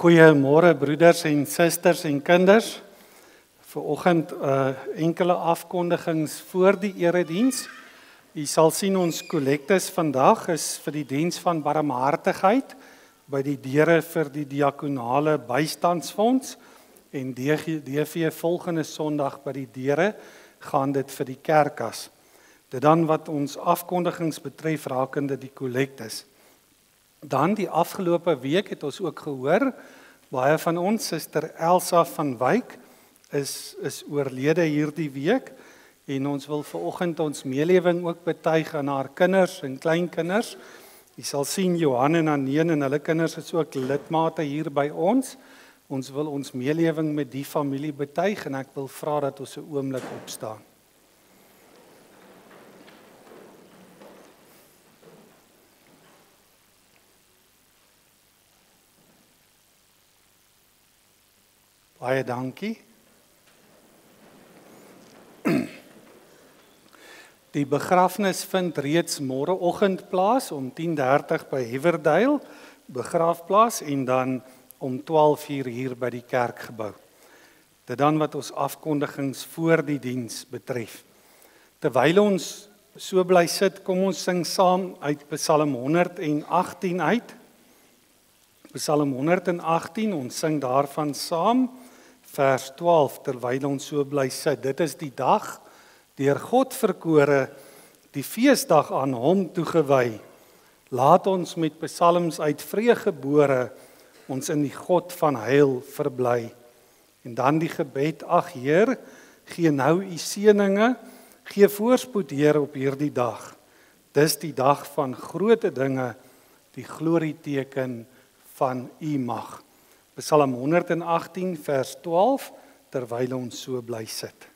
Goeiemôre broeders en susters en kinders. Vanoggend enkele afkondigings voor die erediens. U sal sien ons kollektes vandag is vir die diens van barmhartigheid by die deure vir die diakonale bystandsfonds en DV volgende Sondag by die deure gaan dit vir die kerkas. Dit dan wat ons afkondigings betref rakende die kollektes. Dan die afgelope week het ons ook gehoor, baie van ons, Suster Elsa van Wyk is oorlede hierdie week en ons wil vanoggend ons meelewing ook betuig aan haar kinders en kleinkinders. Jy sal sien Johan en Aneen en hulle kinders is ook lidmate hier by ons. Ons wil ons meelewing met die familie betuig en ek wil vra dat ons 'n oomblik opstaan. Baie dankie. Die begrafnis vind reeds môreoggend plaas om 10:30 by Heverdale begraafplaas en dan om 12:00 hier by die kerkgebou. Dit dan wat ons afkondigings voor die diens betref. Terwyl ons so bly sit, kom ons sing saam uit Psalm 118 uit. Psalm 118, ons sing daarvan saam. Vers 12, terwyl ons so bly sit. Dit is die dag, deur God verkore, die feesdag aan hom toegewy. Laat ons met psalms uit vreugdegebore ons in die God van heil verbly. En dan die gebed, ag Heer, gee nou u seëninge, gee voorspoed Heer op hierdie dag. Dis die dag van groot dinge, die glorieteken van u mag. Psalm 118 vers 12, terwyl ons so bly sit.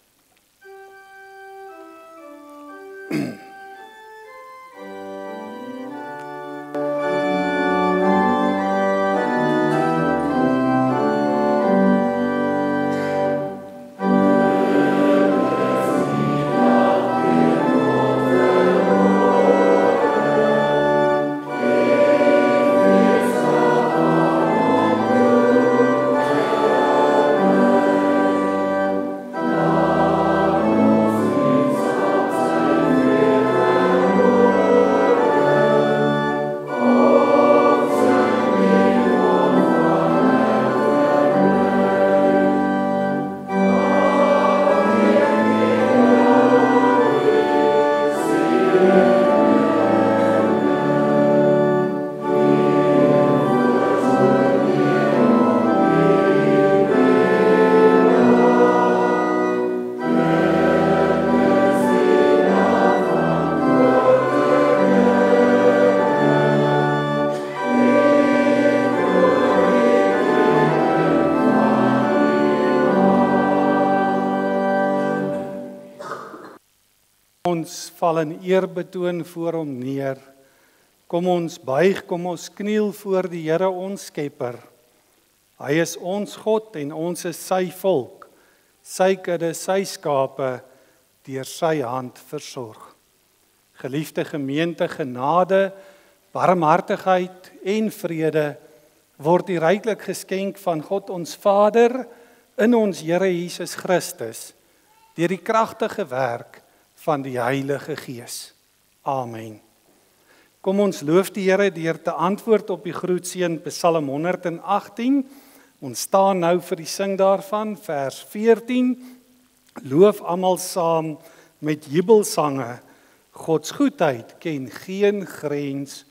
Ons val in eerbetoon voor hom neer. Kom ons buig, kom ons kniel voor die Here ons Skepper. Hy is ons God en ons is sy volk, sy kudde, sy skape, deur sy hand versorg. Geliefde gemeente, genade, barmhartigheid en vrede word die ryklik geskenk van God ons Vader in ons Here Jesus Christus, deur die kragtige werk van die Heilige Gees. Amen. Kom ons loof die Here deur te antwoord op die groetseën Psalm 118. Ons staan nou vir die sing daarvan, vers 14. Loof almal saam met jubelsange. Gods goedheid ken geen grens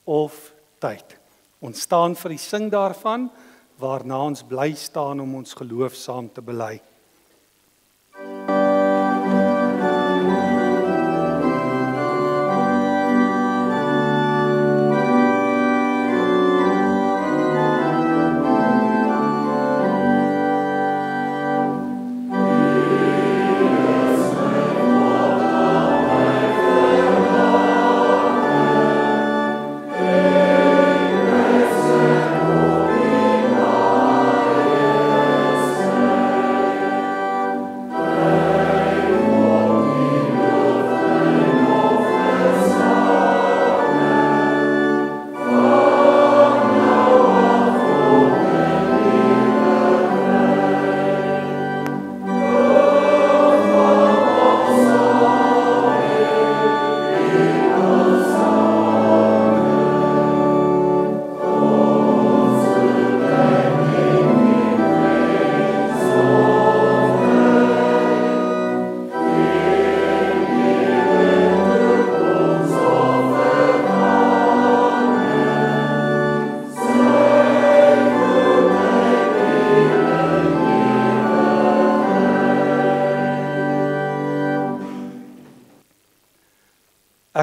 of tyd. Ons staan vir die sing daarvan, waarna ons bly staan om ons geloof saam te bely.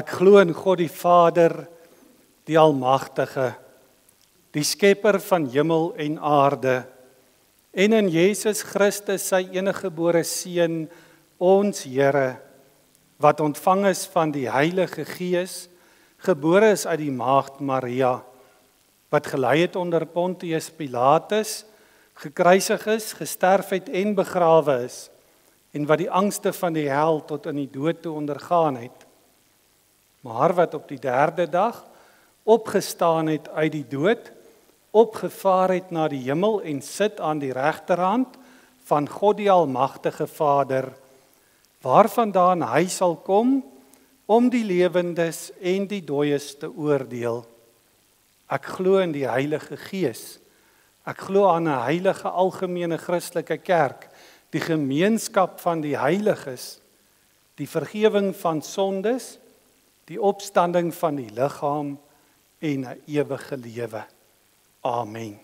Ek glo in God die Vader, die Almagtige, die Skepper van hemel en aarde, en in Jesus Christus, sy eniggebore Seun, ons Here, wat ontvang is van die Heilige Gees, gebore is uit die maagd Maria, wat gelei het onder Pontius Pilatus, gekruisig is, gesterf het en begrawe is, en wat die angste van die hel tot in die dood toe ondergaan het, maar wat op die 3de dag opgestaan het uit die dood, opgevaar het na die hemel en sit aan die regterhand van God die Almagtige Vader, waarvandaan hy sal kom om die lewendes en die dooies te oordeel. Ek glo in die Heilige Gees. Ek glo aan 'n heilige algemene Christelike kerk, die gemeenskap van die heiliges, die vergifnis van sondes, die opstanding van die liggaam en 'n ewige lewe. Amen.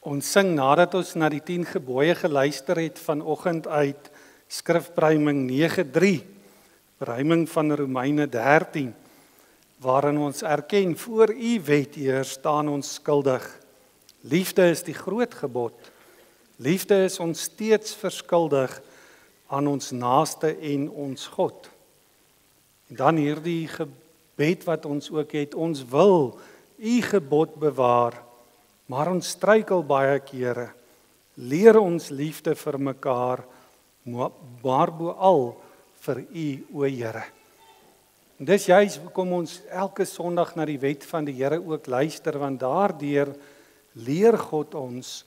Ons sing nadat ons na die 10 gebooie geluister het vanoggend uit Skrifbruiming 9:3, Bruiming van Romeine 13, waarin ons erken voor u wet, Heer, staan ons skuldig. Liefde is die groot gebod. Liefde is ons steeds verskuldig aan ons naaste en ons God. En dan hierdie gebed wat ons ook het, ons wil u gebod bewaar, maar ons struikel baie kere. Leer ons liefde vir mekaar, maar bo al vir u, o Here. En dis juis hoekom ons elke Sondag na die wet van die Here ook luister, want daardeur leer God ons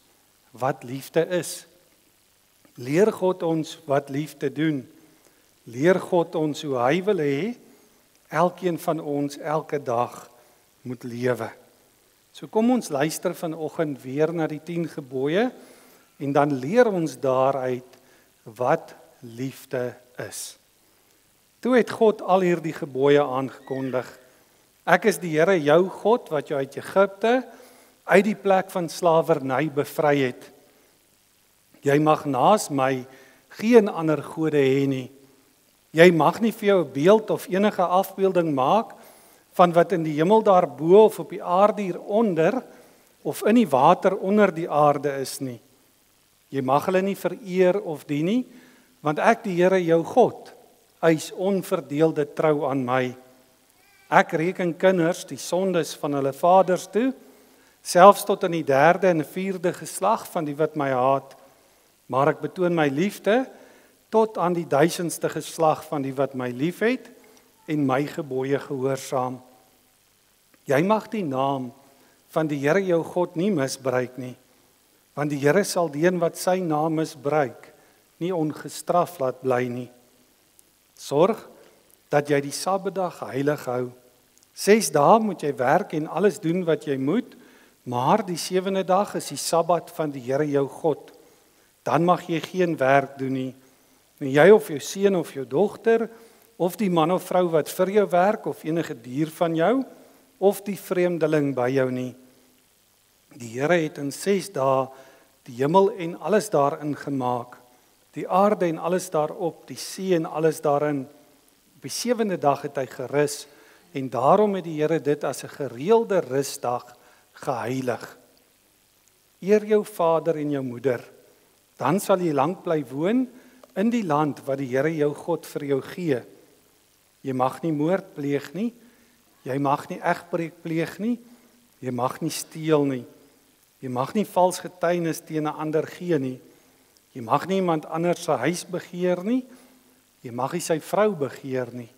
wat liefde is. Leer God ons wat liefde doen. Leer God ons hoe hy wil hê elkeen van ons elke dag moet lewe. So kom ons luister vanoggend weer na die 10 gebooie en dan leer ons daaruit wat liefde is. Toe het God al hierdie gebooie aangekondig. Ek is die Here jou God wat jou uit Egipte, uit die plek van slawerny bevry het. Jy mag naas my geen ander gode hê nie. Jy mag nie vir jou 'n beeld of enige afbeelding maak van wat in die hemel daarbo of op die aarde hieronder of in die water onder die aarde is nie. Jy mag hulle nie vereer of dien nie, want ek die Here jou God eis onverdeelde trou aan my. Ek reken kinders die sondes van hulle vaders toe, selfs tot in die 3de en 4de geslag van die wat my haat, maar ek betoon my liefde tot aan die 1000ste geslag van die wat my liefhet en my gebooie gehoorsaam. Jy mag die naam van die Here jou God nie misbruik nie, want die Here sal die een wat sy naam misbruik nie ongestraf laat bly nie. Sorg dat jy die Sabbatdag heilig hou. 6 dae moet jy werk en alles doen wat jy moet, maar die 7de dag is die Sabbat van die Here jou God. Dan mag jy geen werk doen nie. En jy of jou seun of jou dogter, of die man of vrou wat vir jou werk, of enige dier van jou, of die vreemdeling by jou nie. Die Here het in 6 dae die hemel en alles daarin gemaak, die aarde en alles daarop, die see en alles daarin. Op die 7de dag het hy gerus, en daarom het die Here dit as 'n gereelde rusdag geheilig. Eer jou vader en jou moeder, dan sal jy lank bly woon in die land wat die Here jou God vir jou gee. Jy mag nie moord pleeg nie, jy mag nie egbreek pleeg nie, jy mag nie steel nie, jy mag nie vals getuienis teen 'n ander gee nie, jy mag nie iemand anders se huis begeer nie, jy mag nie sy vrou begeer nie,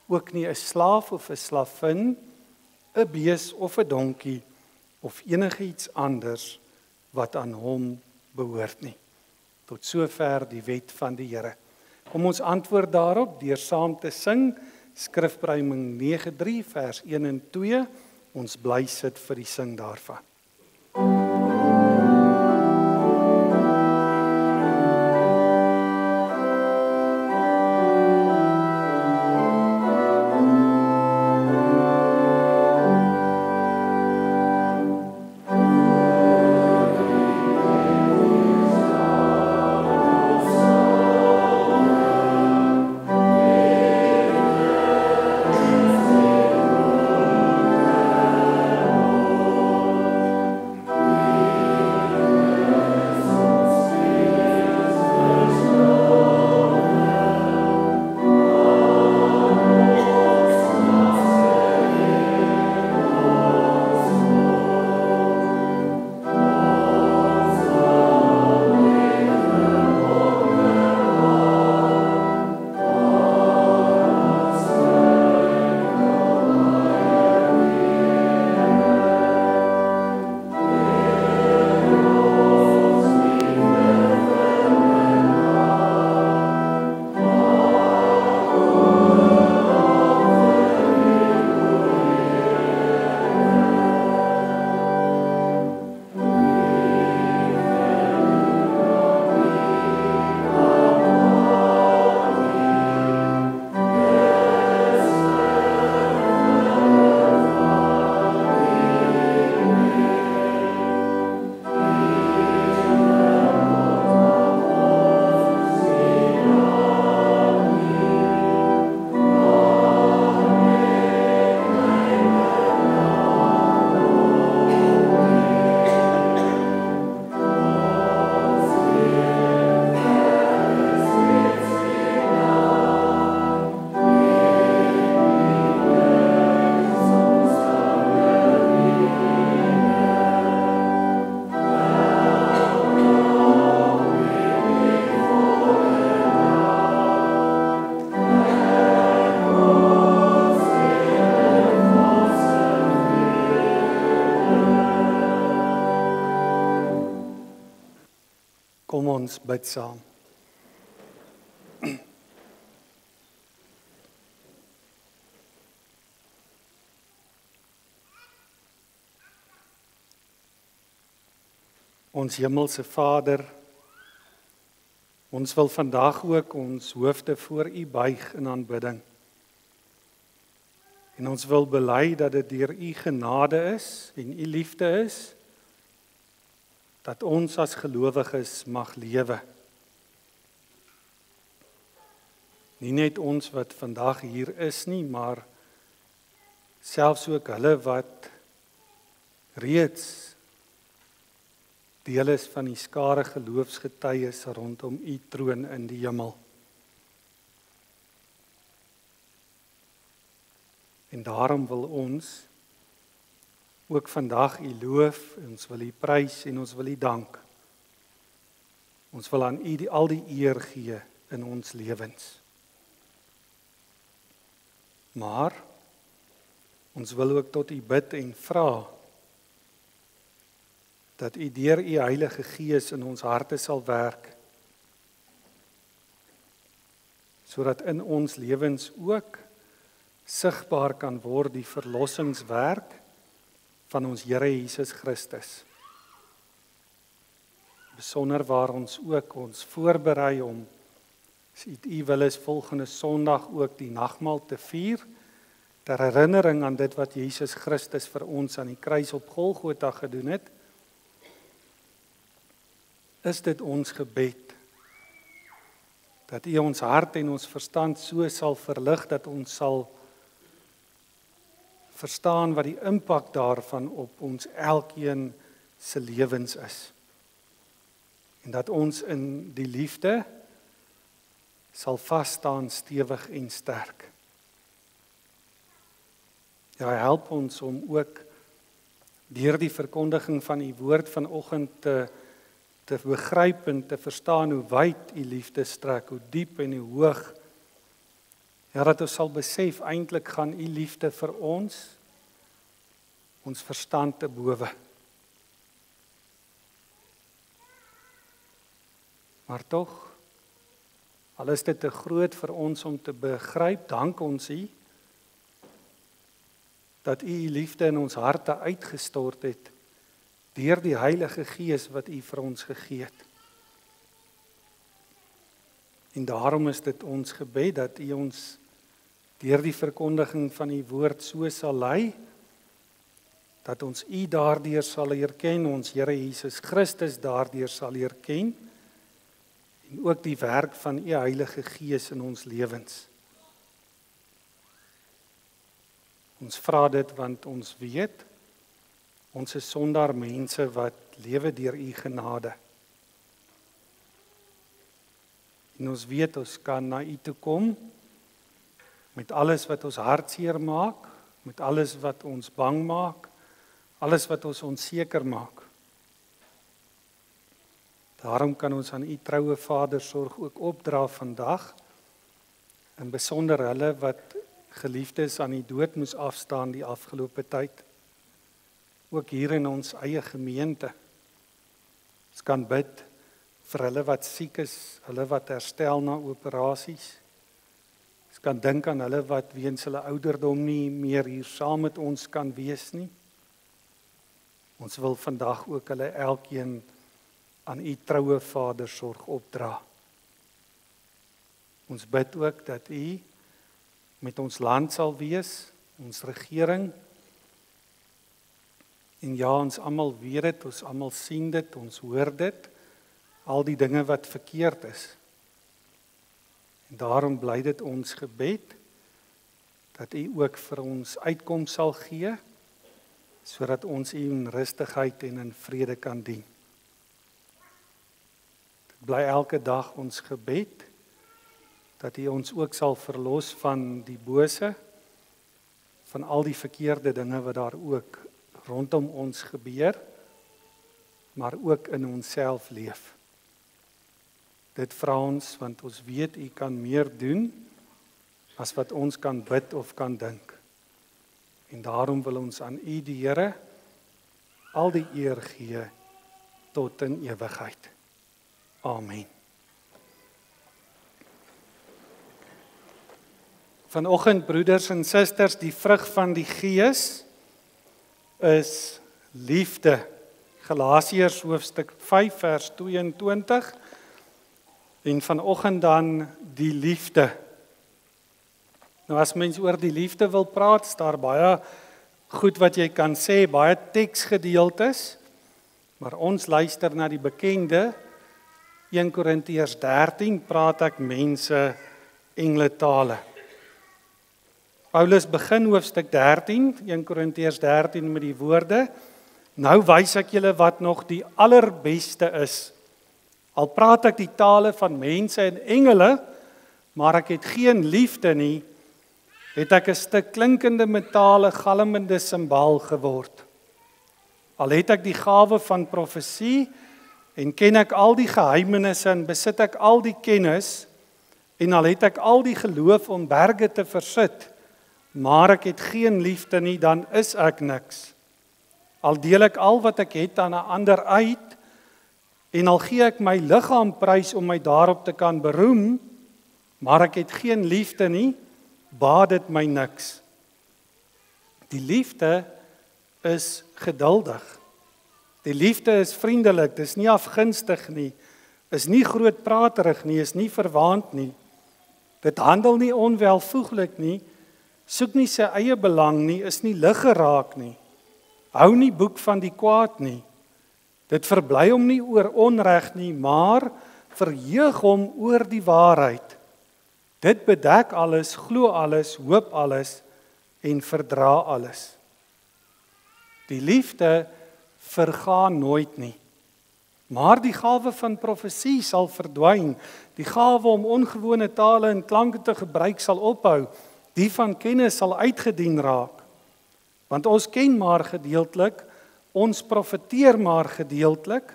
ook nie 'n slaaf of 'n slavin, 'n bees of 'n donkie, of enigiets anders wat aan hom behoort nie. Tot sover die wet van die Here. Kom ons antwoord daarop deur saam te sing, Skrifbruiming 9:3 vers 1 en 2, ons bly sit vir die sing daarvan. Kom ons bid saam. Ons hemelse Vader, ons wil vandag ook ons hoofde voor U buig in aanbidding. En ons wil bely dat dit deur U genade is en U liefde is, dat ons as gelowiges mag lewe. Nie net ons wat vandag hier is nie, maar selfs ook hulle wat reeds deel is van die skare geloofsgetuies rondom U troon in die hemel. En daarom wil ons ook vandag U loof, ons wil U prys en ons wil U dank. Ons wil aan U al die eer gee in ons lewens. Maar ons wil ook tot U bid en vra dat U deur U Heilige Gees in ons harte sal werk, sodat in ons lewens ook sigbaar kan word die verlossingswerk van ons Here Jesus Christus. Besonder waar ons ook ons voorberei om, as U wil is, volgende Sondag ook die nagmaal te vier, ter herinnering aan dit wat Jesus Christus vir ons aan die kruis op Golgotha gedoen het, is dit ons gebed, dat U ons hart en ons verstand so sal verlig, dat ons sal verstaan wat die impak daarvan op ons elkeen se lewens is. En dat ons in die liefde sal vas staan stewig en sterk. Ja, help ons om ook deur die verkondiging van U woord vanoggend te begryp en te verstaan hoe wyd U liefde strek, hoe diep en hoe hoog. Ja, dat ons sal besef, eintlik gaan U liefde vir ons verstand te bowe. Maar tog, al is dit te groot vir ons om te begryp, dank ons U, dat U U liefde in ons harte uitgestort het, deur die Heilige Gees wat U vir ons gegee het. En daarom is dit ons gebed dat U ons deur die verkondiging van U woord so sal lei, dat ons U daardeur sal leer ken, ons Here Jesus Christus daardeur sal leer ken, en ook die werk van U Heilige Gees in ons lewens. Ons vra dit want ons weet, ons is sondaar mense wat lewe deur U genade. En ons weet, ons kan na U toe kom, met alles wat ons hartseer maak, met alles wat ons bang maak, alles wat ons onseker maak. Daarom kan ons aan U troue vadersorg ook opdra vandag, in besonder hulle wat geliefdes aan die dood moes afstaan die afgelope tyd, ook hier in ons eie gemeente. Ons kan bid vir hulle wat siek is, hulle wat herstel na operasies. Ons kan dink aan hulle wat weens hulle ouderdom nie meer hier saam met ons kan wees nie. Ons wil vandag ook hulle elkeen aan U troue vadersorg opdra. Ons bid ook dat U met ons land sal wees, ons regering. En ja, ons almal weet dit, ons almal sien dit, ons hoor dit, al die dinge wat verkeerd is. En daarom bly dit ons gebed, dat U ook vir ons uitkoms sal gee, sodat ons U in rustigheid en in vrede kan dien. Dit bly elke dag ons gebed, dat U ons ook sal verlos van die bose, van al die verkeerde dinge wat daar ook rondom ons gebeur, maar ook in onsself leef. Dit vra ons, want ons weet U kan meer doen, as wat ons kan bid of kan dink. En daarom wil ons aan U die Here al die eer gee tot in ewigheid. Amen. Vanoggend, broeders en susters, die vrug van die Gees is liefde. Galasiërs hoofstuk 5 vers 22 en vanoggend dan die liefde. Nou as mens oor die liefde wil praat, is daar baie goed wat jy kan sê, baie teksgedeeltes, maar ons luister na die bekende 1 Korintiërs 13, praat ek mense engletale. Paulus begin hoofstuk 13, 1 Korintiërs 13 met die woorde: Nou wys ek julle wat nog die allerbeste is. Al praat ek die tale van mense en engele, maar ek het geen liefde nie, het ek 'n stuk klinkende metale, galmende simbaal geword. Al het ek die gawe van profesie en ken ek al die geheimenisse en besit ek al die kennis en al het ek al die geloof om berge te versit, maar ek het geen liefde nie, dan is ek niks. Al deel ek al wat ek het aan 'n ander uit en al gee ek my liggaam prys om my daarop te kan beroem, maar ek het geen liefde nie, baat dit my niks. Die liefde is geduldig. Die liefde is vriendelik, dis nie afgunstig nie, is nie grootpraterig nie, is nie verwaand nie. Dit handel nie onwelvoeglik nie, soek nie sy eie belang nie, is nie lig geraak nie. Hou nie boek van die kwaad nie. Dit verbly hom nie oor onreg nie, maar verheug hom oor die waarheid. Dit bedek alles, glo alles, hoop alles en verdra alles. Die liefde vergaan nooit nie. Maar die gawe van profesie sal verdwyn. Die gawe om ongewone tale en klanke te gebruik sal ophou. Die van kennis sal uitgedien raak. Want ons ken maar gedeeltelik, ons profeteer maar gedeeltelik,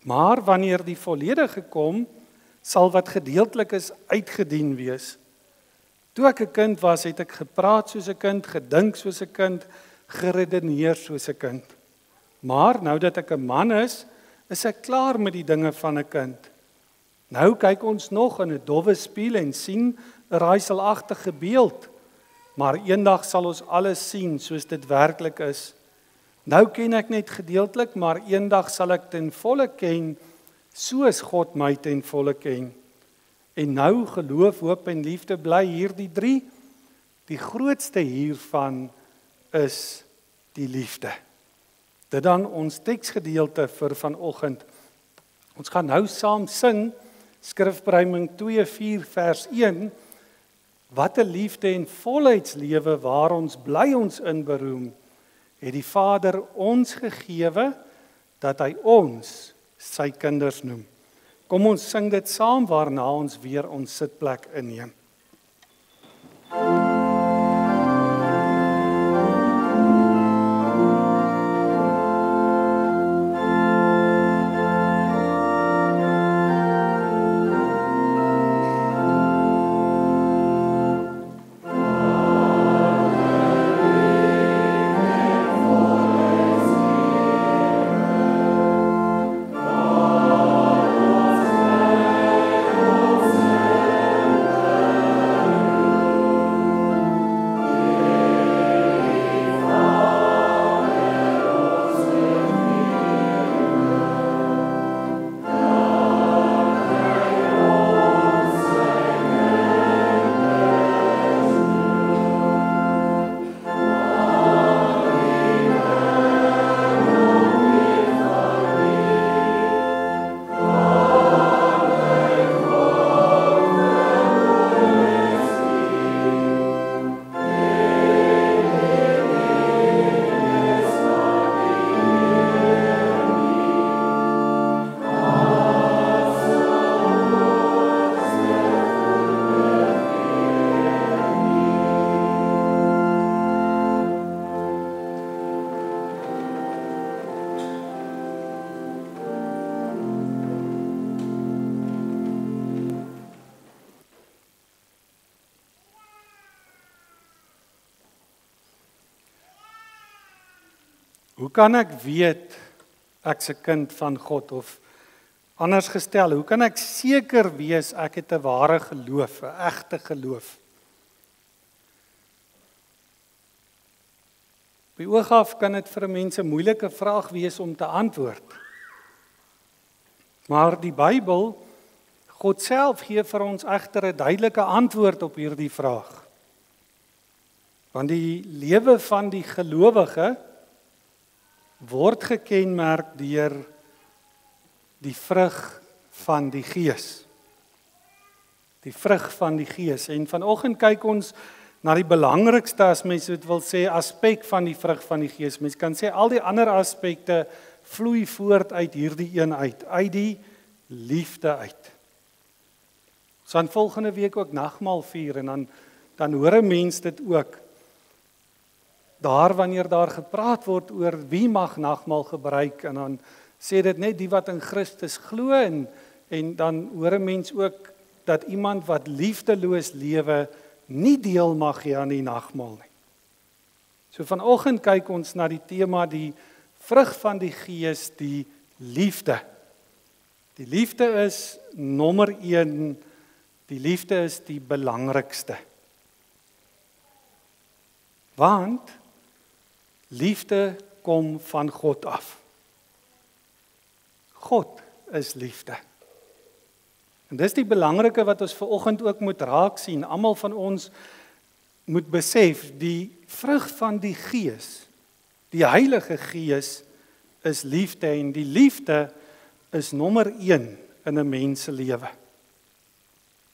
maar wanneer die volledige kom, sal wat gedeeltelik is uitgedien wees. Toe ek 'n kind was, het ek gepraat soos 'n kind, gedink soos 'n kind, geredeneer soos 'n kind. Maar nou dat ek 'n man is ek klaar met die dinge van 'n kind. Nou kyk ons nog in 'n dowwe spieël en sien 'n raaiselagtige beeld, maar eendag sal ons alles sien soos dit werklik is. Nou ken ek net gedeeltelik, maar eendag sal ek ten volle ken, soos God my ten volle ken. En nou geloof, hoop en liefde bly hierdie 3. Die grootste hiervan is die liefde. Dit dan ons teksgedeelte vir vanoggend. Ons gaan nou saam sing, Skrifbereiming 2:4 vers 1. Wat 'n liefde en volheidslewe waar ons bly ons in beroem, het die Vader ons gegewe, dat hy ons sy kinders noem. Kom ons sing dit saam, waarna ons weer ons sitplek inneem. Hoe kan ek weet ek's 'n kind van God, of Anders gestel, hoe kan ek seker wees ek het 'n ware geloof, 'n egte geloof? Op die oog af kan dit vir 'n mens 'n moeilike vraag wees om te antwoord. Maar die Bybel, God self gee vir ons egter 'n duidelike antwoord op hierdie vraag. Want die lewe van die gelowige word gekenmerk deur die vrug van die Gees. Die vrug van die Gees. En vanoggend kyk ons na die belangrikste, as mens dit wil sê, aspek van die vrug van die Gees. Mens kan sê al die ander aspekte vloei voort uit hierdie een uit die liefde uit. Ons gaan volgende week ook nagmaal vier en dan hoor 'n mens dit ook. Daar wanneer daar gepraat word oor wie mag nagmaal gebruik en dan sê dit net die wat in Christus glo en dan hoor 'n mens ook dat iemand wat liefdeloos lewe nie deel mag hê aan die nagmaal nie. So vanoggend kyk ons na die tema die vrug van die Gees, die liefde. Die liefde is nommer 1, die liefde is die belangrikste. Want liefde kom van God af. God is liefde. En dis die belangrike wat ons vanoggend ook moet raak sien. Almal van ons moet besef, die vrug van die Gees, die Heilige Gees, is liefde en die liefde is nommer 1 in 'n mens se lewe.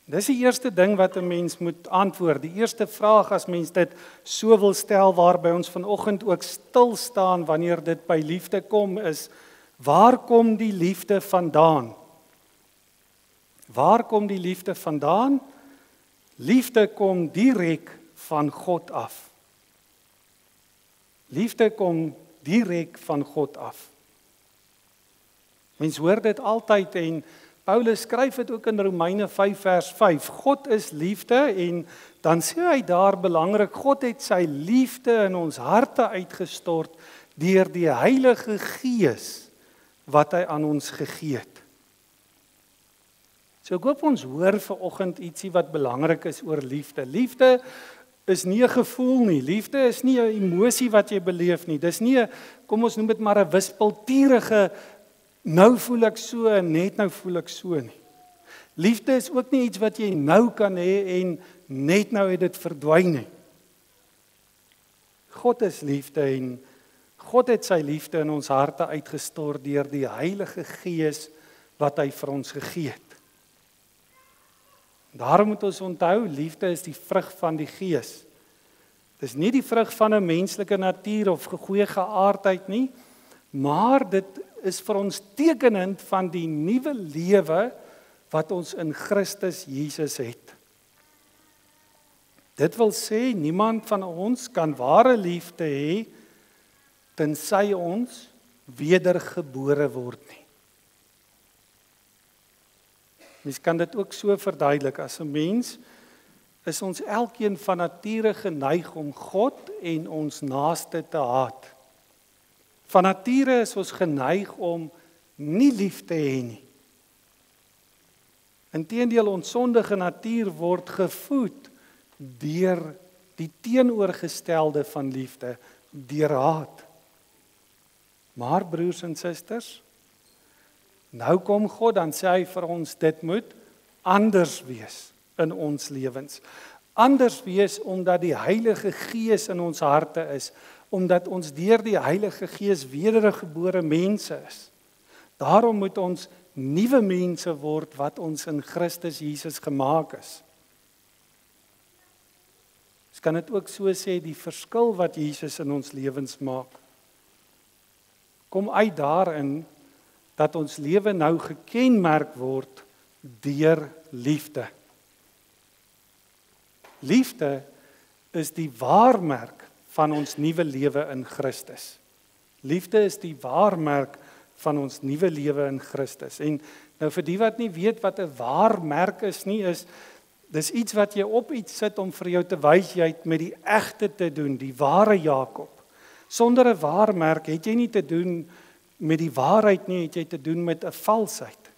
Dis die eerste ding wat 'n mens moet antwoord. Die eerste vraag as mens dit so wil stel waarby ons vanoggend ook stil staan wanneer dit by liefde kom is, waar kom die liefde vandaan? Waar kom die liefde vandaan? Liefde kom direk van God af. Liefde kom direk van God af. Mens hoor dit altyd en Paulus skryf dit ook in Romeine 5 vers 5. God is liefde en dan sê hy daar belangrik, God het sy liefde in ons harte uitgestort deur die Heilige Gees wat hy aan ons gegee het. So ek hoop ons hoor vanoggend ietsie wat belangrik is oor liefde. Liefde is nie 'n gevoel nie. Liefde is nie 'n emosie wat jy beleef nie. Dis nie 'n, kom ons noem dit maar 'n wispelturige nou voel ek so en net nou voel ek so nie. Liefde is ook nie iets wat jy nou kan hê en net nou het dit verdwyn nie. God is liefde en God het sy liefde in ons harte uitgestort deur die Heilige Gees wat hy vir ons gegee het. Daarom moet ons onthou, liefde is die vrug van die Gees. Dis nie die vrug van 'n menslike natuur of goeie geaardheid nie, maar dit is vir ons tekenend van die nuwe lewe wat ons in Christus Jesus het. Dit wil sê, niemand van ons kan ware liefde hê tensy ons wedergebore word nie. Mens kan dit ook so verduidelik, as 'n mens is ons elkeen van nature geneig om God en ons naaste te haat. Van nature is ons geneig om nie lief te hê nie. Inteendeel, ons sondige natuur word gevoed deur die teenoorgestelde van liefde, deur haat. Maar broers en susters, nou kom God, dan sê hy vir ons, dit moet anders wees in ons lewens. Anders wees omdat die Heilige Gees in ons harte is, omdat ons deur die Heilige Gees wedergebore mense is. Daarom moet ons nuwe mense word wat ons in Christus Jesus gemaak is. Ons kan dit ook so sê, die verskil wat Jesus in ons lewens maak, kom uit daarin dat ons lewe nou gekenmerk word deur liefde. Liefde is die waarmerk van ons nuwe lewe in Christus. Liefde is die waarmerk van ons nuwe lewe in Christus. En nou vir die wat nie weet wat 'n waarmerk is nie, dis iets wat jy op iets sit om vir jou te wys jy het met die egte te doen, die ware Jakob. Sonder 'n waarmerk het jy nie te doen met die waarheid nie, het jy te doen met 'n valsheid.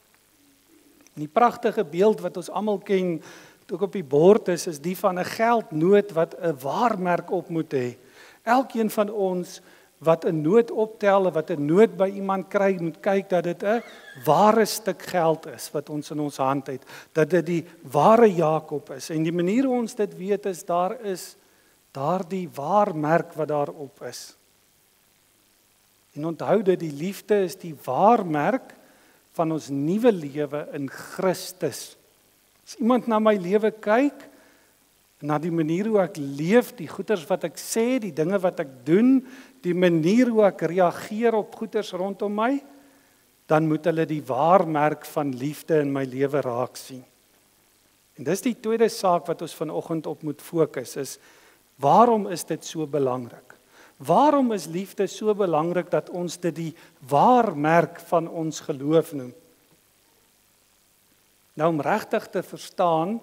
Die pragtige beeld wat ons almal ken, wat ook op die bord is die van 'n geldnoot wat 'n waarmerk op moet hê. Elkeen van ons wat 'n noot optel, wat 'n noot by iemand kry, moet kyk dat dit 'n ware stuk geld is wat ons in ons hand het, dat dit die ware Jakob is. En die manier hoe ons dit weet is daardie waarmerk wat daarop is. En onthou dat die liefde is die waarmerk van ons nuwe lewe in Christus. As iemand na my lewe kyk, na die manier hoe ek leef, die goeders wat ek sê, die dinge wat ek doen, die manier hoe ek reageer op goeders rondom my, dan moet hulle die waarmerk van liefde in my lewe raak sien. En dis die tweede saak wat ons vanoggend op moet fokus, is waarom is dit so belangrik? Waarom is liefde so belangrik dat ons dit die waarmerk van ons geloof noem? Nou om regtig te verstaan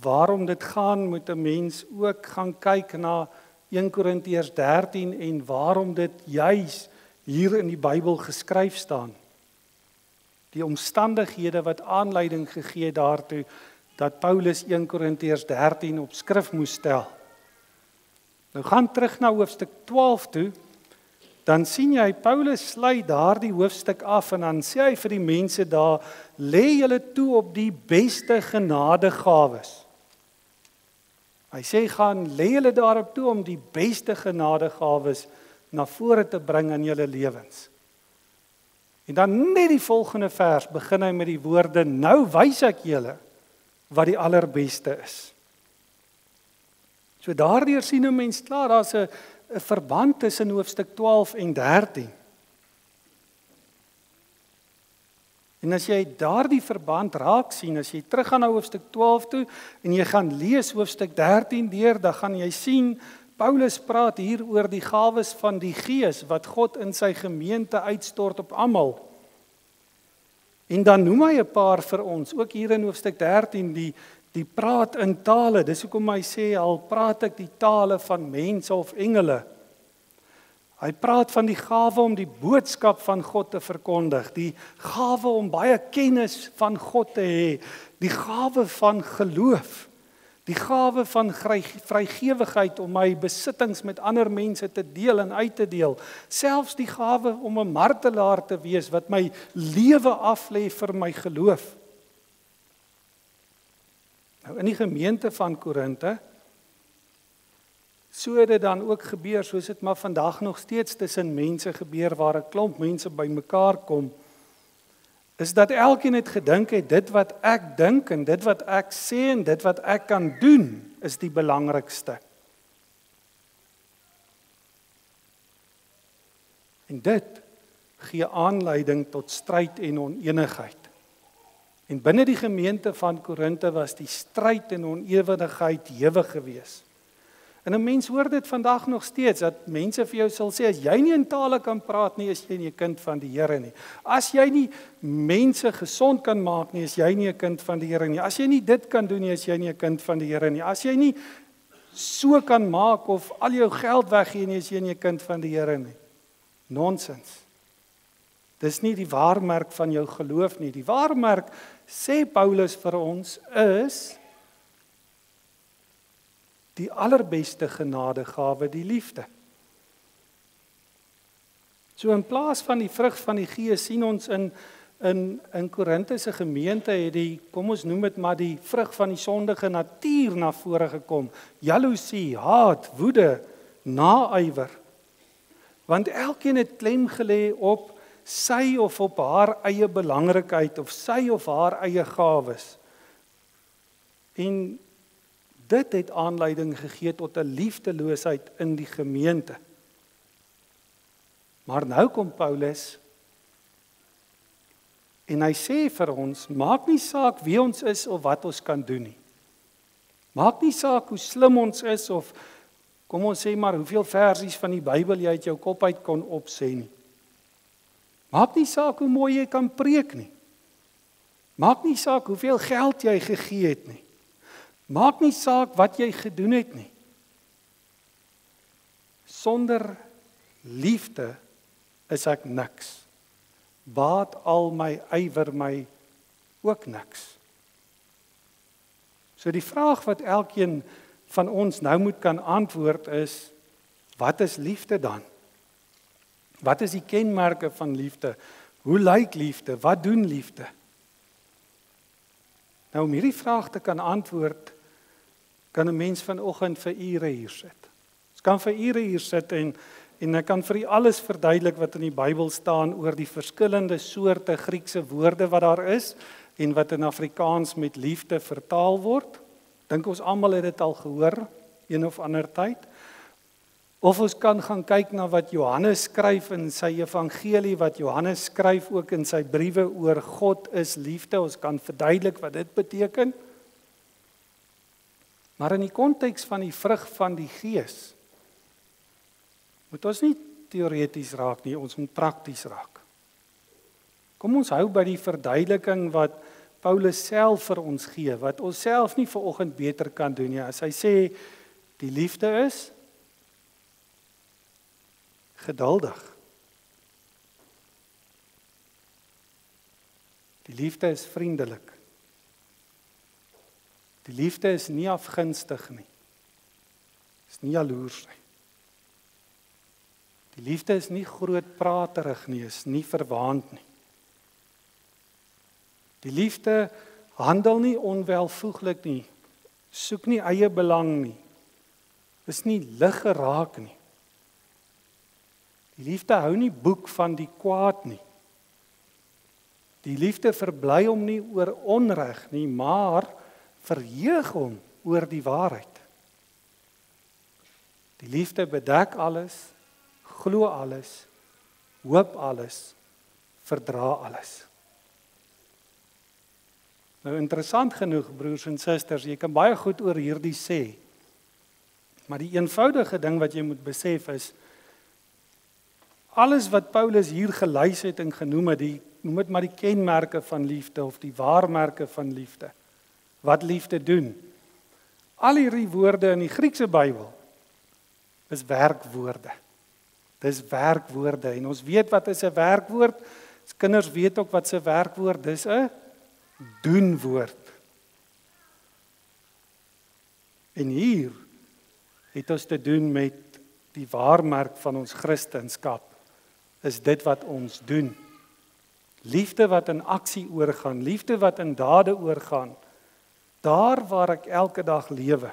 waarom dit gaan, moet 'n mens ook gaan kyk na 1 Korintiërs 13 en waarom dit juis hier in die Bybel geskryf staan. Die omstandighede wat aanleiding gegee het daartoe dat Paulus 1 Korintiërs 13 op skrif moes stel. Nou gaan terug na hoofstuk 12 toe, dan sien jy Paulus sluit daardie hoofstuk af en dan sê hy vir die mense daar, lê julle toe op die beste genadegawes. Hy sê gaan lê julle daarop toe om die beste genadegawes na vore te bring in julle lewens. En dan net die volgende vers begin hy met die woorde, nou wys ek julle wat die allerbeste is. So daardeur sien 'n mens klaar, daar's 'n verband tussen hoofstuk 12 en 13. En as jy daardie verband raak sien, as jy teruggaan na hoofstuk 12 toe en jy gaan lees hoofstuk 13 deur, dan gaan jy sien Paulus praat hier oor die gawes van die Gees wat God in sy gemeente uitstort op almal. En dan noem hy 'n paar vir ons, ook hier in hoofstuk 13 die praat in tale. Dis hoekom hy sê al praat ek die tale van mense of engele. Hy praat van die gawe om die boodskap van God te verkondig, die gawe om baie kennis van God te hê, die gawe van geloof, die gawe van vrygewigheid om my besittings met ander mense te deel en uit te deel, selfs die gawe om 'n martelaar te wees wat my lewe aflê vir my geloof. Nou in die gemeente van Korinthe, so het dit dan ook gebeur, soos dit maar vandag nog steeds tussen mense gebeur, waar 'n klomp mense bymekaar kom, is dat elkeen het gedink het, dit wat ek dink en dit wat ek sê en dit wat ek kan doen, is die belangrikste. En dit gee aanleiding tot stryd en onenigheid. En binne die gemeente van Korinthe was die stryd en onewigheid hewig geweest. En 'n mens hoor dit vandag nog steeds, dat mense vir jou sal sê, as jy nie in tale kan praat nie, is jy nie 'n kind van die Here nie. As jy nie mense gesond kan maak nie, is jy nie 'n kind van die Here nie. As jy nie dit kan doen nie, is jy nie 'n kind van die Here nie. As jy nie so kan maak of al jou geld weggee nie, is jy nie 'n kind van die Here nie. Nonsens. Dis nie die waarmerk van jou geloof nie. Die waarmerk, sê Paulus vir ons, is die allerbeste genadegawe, die liefde. So in plaas van die vrug van die Gees sien ons in Korinthe se gemeente het die, kom ons noem dit maar die vrug van die sondige natuur na vore gekom. Jaloesie, haat, woede, naaiwer. Want elkeen het klem gelê op sy of op haar eie belangrikheid of sy of haar eie gawes. En dit het aanleiding gegee tot 'n liefdeloosheid in die gemeente. Maar nou kom Paulus en hy sê vir ons, maak nie saak wie ons is of wat ons kan doen nie. Maak nie saak hoe slim ons is of kom ons sê maar hoeveel versies van die Bybel jy uit jou kop uit kon opsê nie. Maak nie saak hoe mooi jy kan preek nie. Maak nie saak hoeveel geld jy gegee het nie. Maak nie saak wat jy gedoen het nie. Sonder liefde is ek niks. Baat al my ywer, my ook niks. So die vraag wat elkeen van ons nou moet kan antwoord is, wat is liefde dan? Wat is die kenmerke van liefde? Hoe lyk liefde? Wat doen liefde? Nou om hierdie vraag te kan antwoord, kan 'n mens vanoggend vir ure hier sit. Ons kan vir ure hier sit en ek kan vir u alles verduidelik wat in die Bybel staan oor die verskillende soorte Griekse woorde wat daar is en wat in Afrikaans met liefde vertaal word. Dink ons almal het dit al gehoor een of ander tyd. Of ons kan gaan kyk na wat Johannes skryf in sy evangelie, wat Johannes skryf ook in sy briewe oor God is liefde. Ons kan verduidelik wat dit beteken. Maar in die konteks van die vrug van die Gees, moet ons nie teoreties raak nie, ons moet prakties raak. Kom ons hou by die verduideliking wat Paulus self vir ons gee, wat ons self nie vanoggend beter kan doen nie. As hy sê, die liefde is geduldig. Die liefde is vriendelik. Die liefde is nie afgunstig nie. Is nie jaloers nie. Die liefde is nie grootpraterig nie, is nie verwaand nie. Die liefde handel nie onwelvoeglik nie, soek nie eie belang nie, is nie lig geraak nie. Die liefde hou nie boek van die kwaad nie. Die liefde verbly hom nie oor onreg nie, maar verheug hom oor die waarheid. Die liefde bedek alles, glo alles, hoop alles, verdra alles. Nou interessant genoeg, broers en susters, jy kan baie goed oor hierdie sê, maar die eenvoudige ding wat jy moet besef is, alles wat Paulus hier gelys het en genoem het, noem dit maar die kenmerke van liefde of die waarmerke van liefde, wat liefde doen. Al hierdie woorde in die Griekse Bybel is werkwoorde. Dis werkwoorde en ons weet wat is 'n werkwoord. Ons kinders weet ook wat 'n werkwoord is, 'n doenwoord. En hier het ons te doen met die waarmerk van ons Christendom, is dit wat ons doen. Liefde wat in aksie oorgaan, liefde wat in dade oorgaan, daar waar ek elke dag lewe.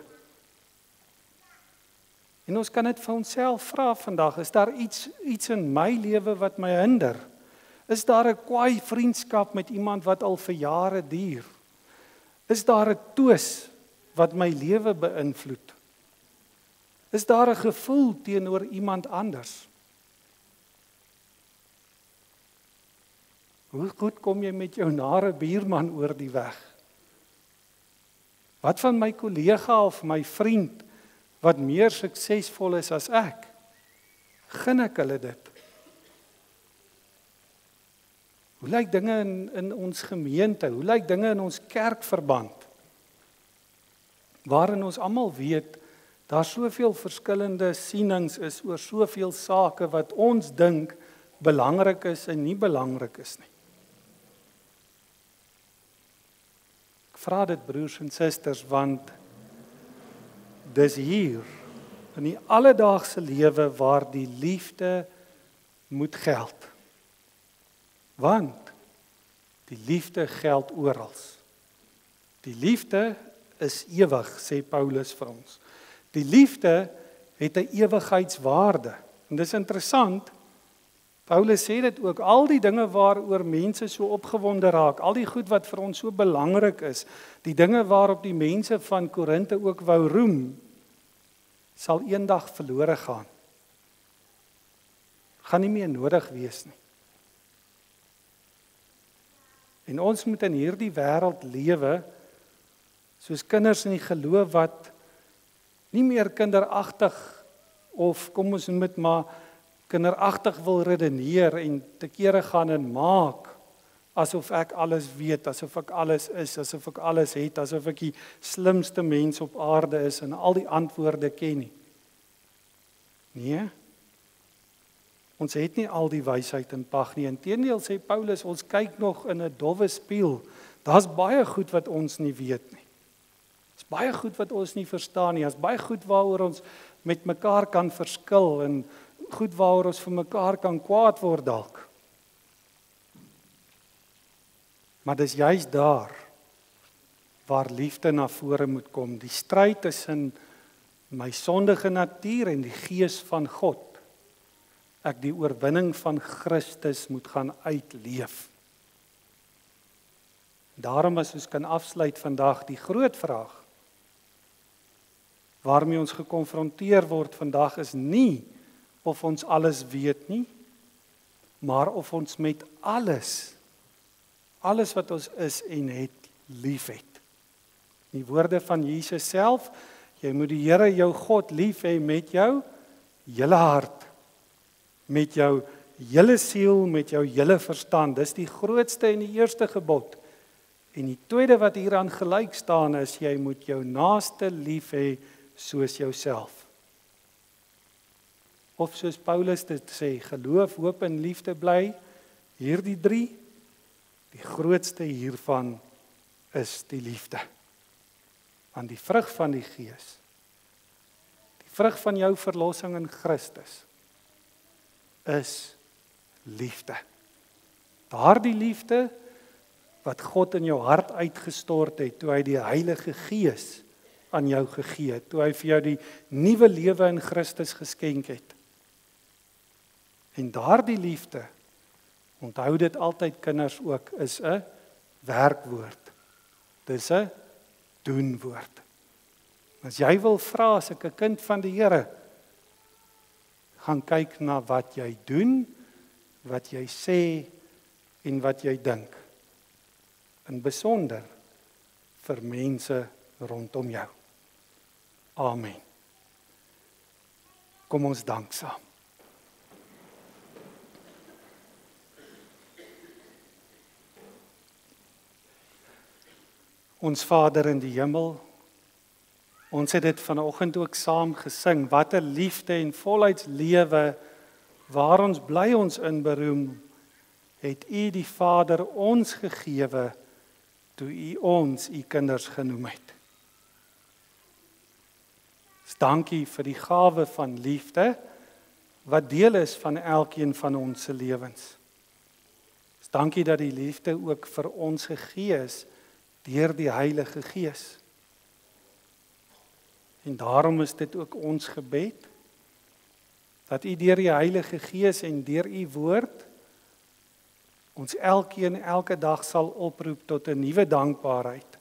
En ons kan dit vir onsself vra vandag, is daar iets in my lewe wat my hinder? Is daar 'n kwaai vriendskap met iemand wat al vir jare duur? Is daar 'n twis wat my lewe beïnvloed? Is daar 'n gevoel teenoor iemand anders? Hoe goed kom jy met jou nare buurman oor die weg? Wat van my kollega of my vriend wat meer suksesvol is as ek? Gun ek hulle dit? Hoe lyk dinge in ons gemeente? Hoe lyk dinge in ons kerkverband? Waarin ons almal weet, daar soveel verskillende sienings is oor soveel sake wat ons dink belangrik is en nie belangrik is nie. Ek vra dit broers en susters, want dis hier, in die alledaagse lewe waar die liefde moet geld. Want die liefde geld oral. Die liefde is ewig, sê Paulus vir ons. Die liefde het 'n ewigheidswaarde. En dis interessant, Paulus sê dit ook, al die dinge waaroor mense so opgewonde raak, al die goed wat vir ons so belangrik is, die dinge waarop die mense van Korinte ook wou roem, sal eendag verlore gaan. Gaan nie meer nodig wees nie. En ons moet in hierdie wêreld lewe soos kinders in die geloof wat nie meer kinderagtig of kom ons noem dit maar kinderagtig wil redeneer en te kere gaan en maak asof ek alles weet, asof ek alles is, asof ek alles het, asof ek die slimste mens op aarde is en al die antwoorde ken nie. Nee. Ons het nie al die wysheid in pag nie. Inteendeel sê Paulus, ons kyk nog in 'n dowwe spieël Daar's baie goed wat ons nie weet nie. Daar's baie goed wat ons nie verstaan nie. Daar's baie goed waaroor ons met mekaar kan verskil en goed waaroor ons vir mekaar kan kwaad word dalk. Maar dis juist daar waar liefde na vore moet kom. Die stryd tussen my sondige natuur en die gees van God. Ek die oorwinning van Christus moet gaan uitleef. Daarom as ons kan afsluit vandag die groot vraag waarmee ons gekonfronteer word vandag is nie of ons alles weet nie, maar of ons met alles wat ons is en het, liefhet. Die woorde van Jesus self, jy moet die Here jou God lief hê met jou hele hart, met jou hele siel, met jou hele verstand. Dis die grootste en die eerste gebod. En die tweede wat hieraan gelyk staan is, jy moet jou naaste lief hê soos jouself. Of soos Paulus dit sê, geloof, hoop en liefde bly, hierdie drie, die grootste hiervan is die liefde. Want die vrug van die Gees, die vrug van jou verlossing in Christus, is liefde. Daardie liefde wat God in jou hart uitgestort het, toe hy die Heilige Gees aan jou gegee het, toe hy vir jou die nuwe lewe in Christus geskenk het. En daardie liefde, onthou dit altyd kinders ook, is 'n werkwoord. Dis 'n doenwoord. As jy wil vra as ek 'n kind van die Here, gaan kyk na wat jy doen, wat jy sê en wat jy dink. In besonder vir mense rondom jou. Amen. Kom ons dank saam. Ons Vader in die hemel, ons het dit vanoggend ook saam gesing, wat 'n liefde en volheidslewe waar ons bly ons in beroem, het U die Vader ons gegewe toe U ons U kinders genoem het. Dankie vir die gawe van liefde wat deel is van elkeen van ons se lewens. Dankie dat die liefde ook vir ons gegee is deur die Heilige Gees. En daarom is dit ook ons gebed dat U deur die Heilige Gees en deur U woord ons elkeen elke dag sal oproep tot 'n nuwe dankbaarheid.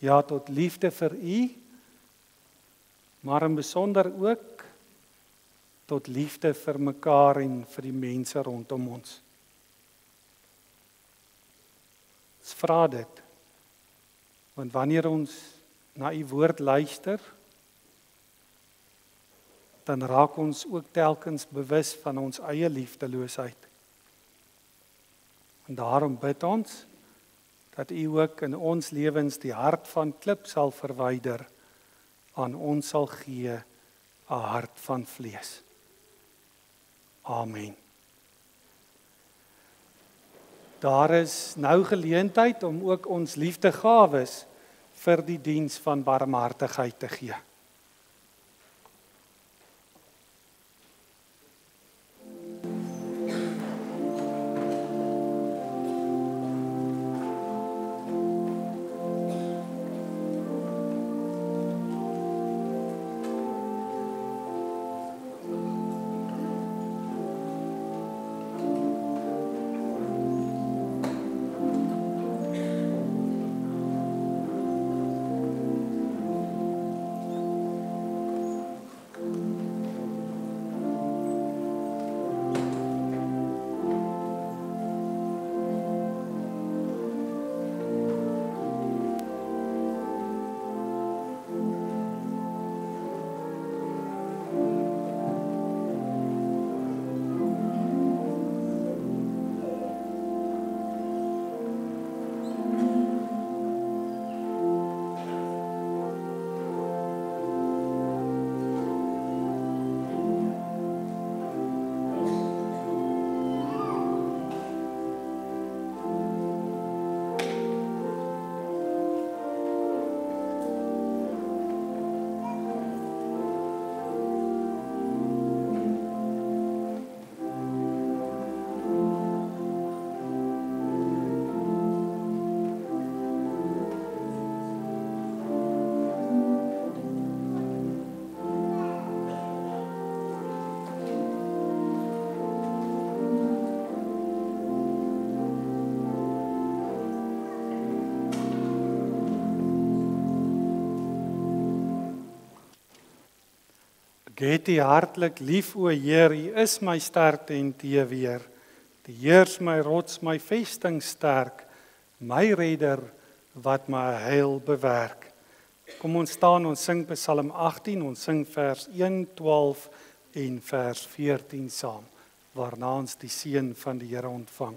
Ja, tot liefde vir U, maar in besonder ook tot liefde vir mekaar en vir die mense rondom ons. Ons vra dit, want wanneer ons na U woord luister, dan raak ons ook telkens bewus van ons eie liefdeloosheid. En daarom bid ons dat U ook in ons lewens die hart van klip sal verwyder, aan ons sal gee 'n hart van vlees. Amen. Daar is nou geleentheid om ook ons liefdegawes vir die diens van barmhartigheid te gee. Ek het U hartlik lief, o Heer, U is my sterkte en teeweer. Die Heer is my rots, my vesting sterk, my redder wat my heil bewerk. Kom ons staan, ons sing Psalm 18, ons sing vers 1, 12 en vers 14 saam, waarna ons die seën van die Here ontvang.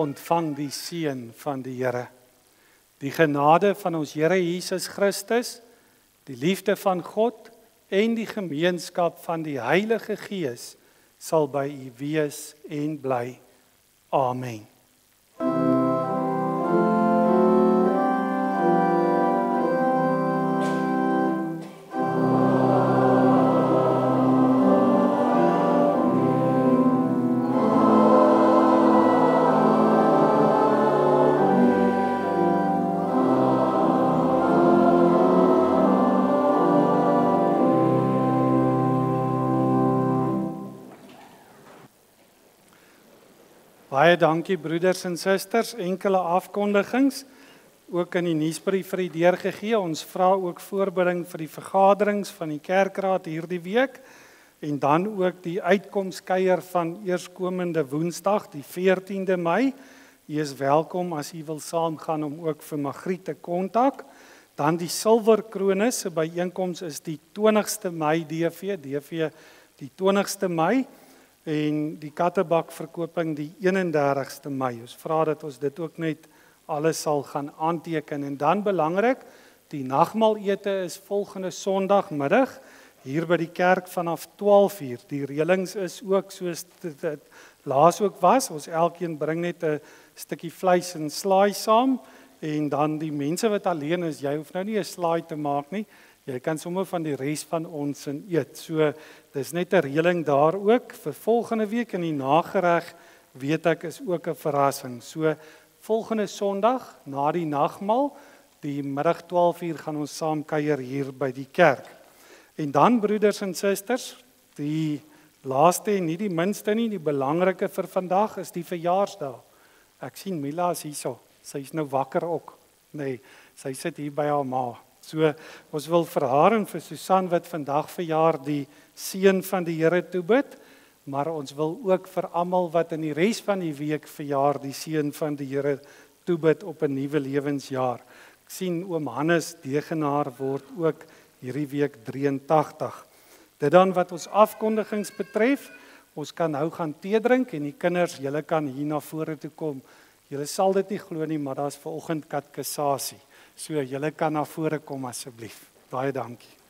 Ontvang die seën van die Here. Die genade van ons Here Jesus Christus, die liefde van God en die gemeenskap van die Heilige Gees sal by u wees en bly. Amen. Baie dankie broeders en susters, enkele afkondigings, ook in die nuusbrief vir die deurgegee. Ons vra ook voorbereiding vir die vergaderings van die kerkraad hierdie week en dan ook die uitkomskuier van eerskomende Woensdag, die 14de Mei. U is welkom as u wil saamgaan om ook vir Magriet te kontak. Dan die Silwerkrone se byeenkoms is die 20ste Mei DV die 20ste Mei. En die kattebakverkoping die 31ste Mei. Ons vra dat ons dit ook net alles sal gaan aanteken. En dan belangrik, die nagmaalete is volgende Sondagmiddag hier by die kerk vanaf 12:00. Die reëlings is ook soos dit laas ook was. Ons elkeen bring net 'n stukkie vleis en slaai saam. En dan die mense wat alleen is, jy hoef nou nie 'n slaai te maak nie. Jy kan sommer van die res van ons in eet. So, dis net 'n reëling daar ook vir volgende week en die nagereg weet ek is ook 'n verrassing. So, volgende Sondag na die nagmaal, die middag 12:00 gaan ons saam kuier hier by die kerk. En dan broeders en susters, die laaste en nie die minste nie, die belangrike vir vandag is die verjaarsdag. Ek sien Mila is hierso. Sy is nou wakker ook. Nee, sy sit hier by haar ma. So ons wil vir haar en vir Susan wat vandag verjaar die seën van die Here toebid, maar ons wil ook vir almal wat in die res van die week verjaar die seën van die Here toebid op 'n nuwe lewensjaar. Ek sien oom Hannes Degenaar word ook hierdie week 83. Dit dan wat ons afkondigings betref, ons kan nou gaan tee drink en die kinders, julle kan hier na vore toe kom. Julle sal dit nie glo nie, maar daar's vanoggend katekisasie. So julle kan na vore kom asseblief. Baie dankie.